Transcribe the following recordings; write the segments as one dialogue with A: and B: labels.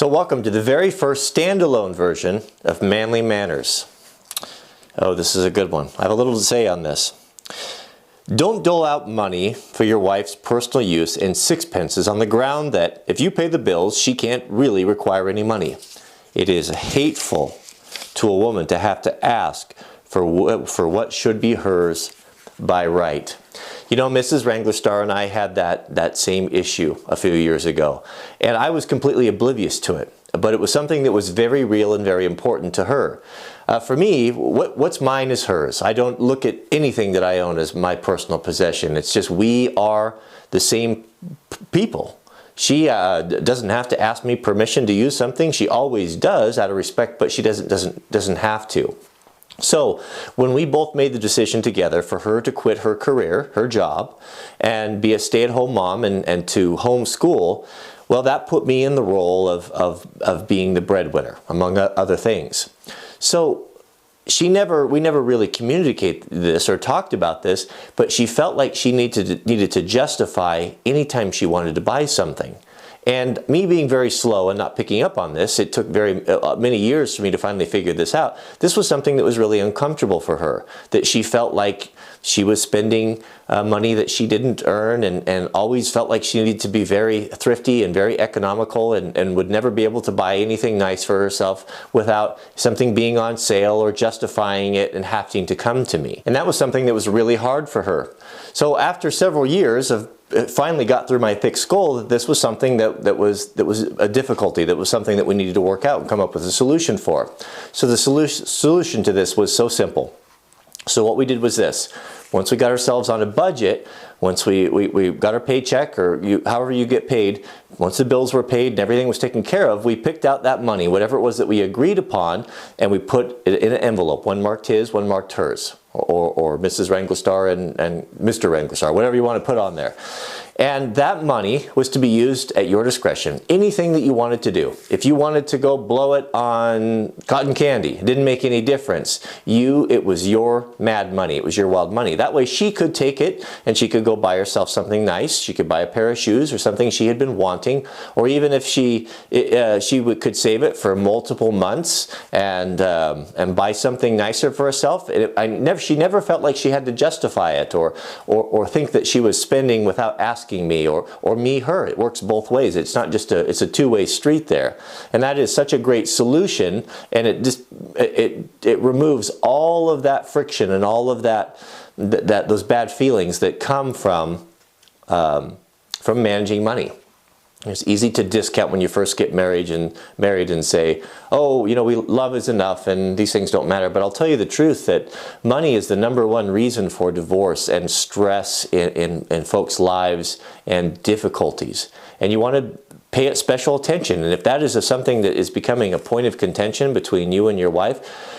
A: So welcome to the very first standalone version of Manly Manners. Oh, this is a good one. I have a little to say on this. Don't dole out money for your wife's personal use in sixpences on the ground that if you pay the bills, she can't really require any money. It is hateful to a woman to have to ask for what should be hers by right. You know, Mrs. Wranglerstar and I had that same issue a few years ago, and I was completely oblivious to it. But it was something that was very real and very important to her. For me, what's mine is hers. I don't look at anything that I own as my personal possession. It's just we are the same people. She doesn't have to ask me permission to use something. She always does out of respect, but she doesn't have to. So when we both made the decision together for her to quit her career, her job, and be a stay-at-home mom and to homeschool, well, that put me in the role of being the breadwinner, among other things. So we never really communicated this or talked about this, but she felt like she needed to justify anytime she wanted to buy something. And me being very slow and not picking up on this, it took many years for me to finally figure this out. This was something that was really uncomfortable for her, that she felt like she was spending money that she didn't earn and always felt like she needed to be very thrifty and very economical and would never be able to buy anything nice for herself without something being on sale or justifying it and having to come to me. And that was something that was really hard for her. So after several years of it finally got through my thick skull that this was something that was a difficulty, that was something that we needed to work out and come up with a solution for. So the solution to this was so simple. So what we did was this. Once we got ourselves on a budget, once we got our paycheck or however you get paid, once the bills were paid and everything was taken care of, we picked out that money, whatever it was that we agreed upon, and we put it in an envelope. One marked his, one marked hers, or Mrs. Wranglerstar and Mr. Wranglerstar, whatever you want to put on there. And that money was to be used at your discretion. Anything that you wanted to do. If you wanted to go blow it on cotton candy, it didn't make any difference. It was your mad money. It was your wild money. That way she could take it and she could go buy herself something nice. She could buy a pair of shoes or something she had been wanting. Or even if she could save it for multiple months and buy something nicer for herself. She never felt like she had to justify it or think that she was spending without asking me or me her. It works both ways. It's not just it's a two-way street there. And that is such a great solution, and it removes all of that friction and all of those bad feelings that come from managing money. It's easy to discount when you first get married and say, oh, you know, love is enough and these things don't matter. But I'll tell you the truth that money is the #1 reason for divorce and stress in folks' lives and difficulties. And you want to pay it special attention. And if that is something that is becoming a point of contention between you and your wife,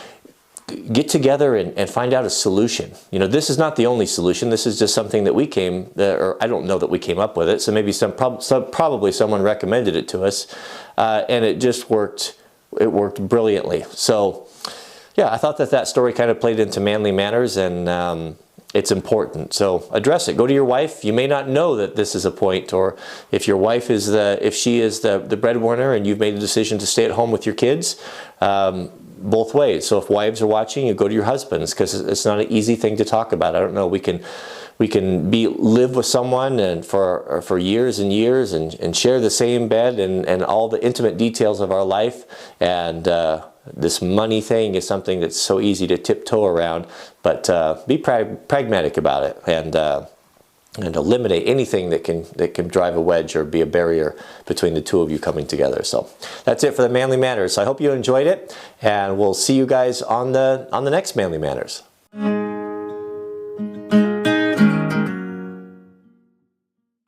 A: get together and find out a solution. You know, this is not the only solution. This is just something that or I don't know that we came up with it. So maybe probably someone recommended it to us, and it just worked. It worked brilliantly. So, yeah, I thought that story kind of played into Manly Manners, and it's important. So address it. Go to your wife. You may not know that this is a point, or if your wife if she is the breadwinner and you've made a decision to stay at home with your kids. Both ways. So if wives are watching, you go to your husbands, because it's not an easy thing to talk about. I don't know. We can live with someone and for years and years and share the same bed and all the intimate details of our life. And this money thing is something that's so easy to tiptoe around. But be pragmatic about it and eliminate anything that can drive a wedge or be a barrier between the two of you coming together. So that's it for the Manly Manners. So I hope you enjoyed it, and we'll see you guys on the next Manly Manners.